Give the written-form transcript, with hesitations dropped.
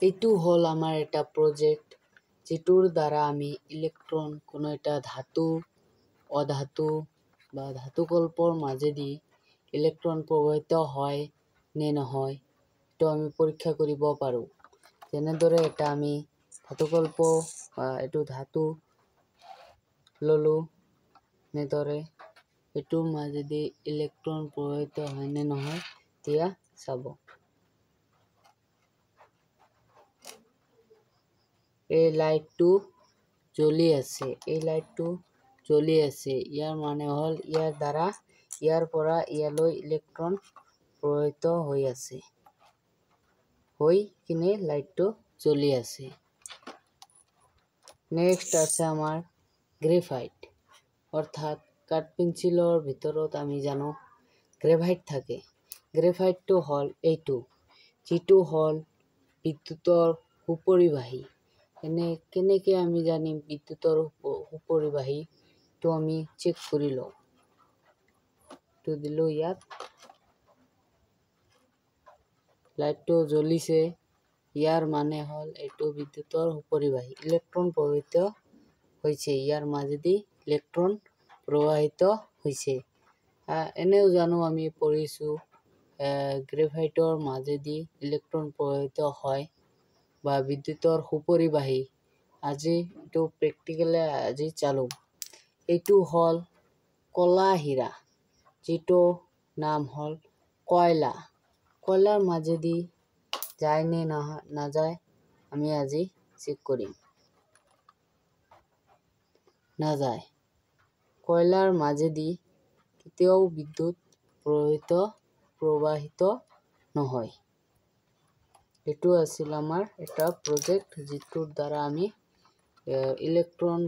এইটো হল আমাৰ এটা প্ৰজেক্ট যেটোৰ দ্বাৰা আমি ইলেক্ট্ৰন কোনো এটা ধাতু অধাতু বা ধাতুকল্পৰ মাজেদি ইলেক্ট্ৰন প্ৰবাহিত হয় নে নহয় তো আমি পৰীক্ষা কৰিব পাৰো। যেনেদৰে এটা আমি ধাতুকল্প বা এইটো ধাতু ললো, নেদৰে এইটোৰ মাজেদি ইলেক্ট্ৰন প্ৰবাহিত হয় নে নহয় এতিয়া চাব। এই লাইটটো জ্বলি আছে, ইয়াৰ মানে হল ইয়াৰ দ্বাৰা ইয়াৰ পৰা ইয়ালৈ ইলেক্ট্ৰন প্ৰবাহিত হৈ আছে, হৈ কিনে লাইটটো জ্বলি আছে। নেক্সট আছে আমাৰ গ্ৰেফাইট, অৰ্থাৎ কাঠ পেন্সিলৰ ভিতৰত আমি জানো গ্ৰেফাইট থাকে। গ্ৰেফাইটটো হল এইটো, যিটো হল বিদ্যুতৰ সুপৰিবাহী। কেনেকে আমি জানিম বিদ্যুতৰ সুপৰিবাহী, তো আমি চেক কৰি লওঁ। তো দিলো ইয়াত, লাইটটো জ্বলিছে, ইয়াৰ মানে হল এইটো বিদ্যুতৰ সুপৰিবাহী, ইলেক্ট্ৰন প্ৰবাহিত হৈছে, ইয়াৰ মাজেদি ইলেক্ট্ৰন প্ৰবাহিত হৈছে। এনেও জানো আমি পঢ়িছো গ্ৰেফাইটৰ মাজেদি ইলেক্ট্ৰন প্ৰবাহিত হয় বা বিদ্যুতৰ সুপৰিবাহী। আজি এইটো প্ৰেক্টিকেলে আজি চালো। এইটো হল কলা হীৰা, যিটো নাম হল কয়লা। কয়লাৰ মাজেদি যায় নে নাযায় আমি আজি চেক কৰিম। নাযায়, কয়লাৰ মাজেদি কেতিয়াও বিদ্যুৎ প্ৰবাহিত নহয়। এইটো আছিল আমাৰ এটা প্ৰজেক্ট, যিটোৰ দ্বাৰা আমি ইলেক্ট্ৰন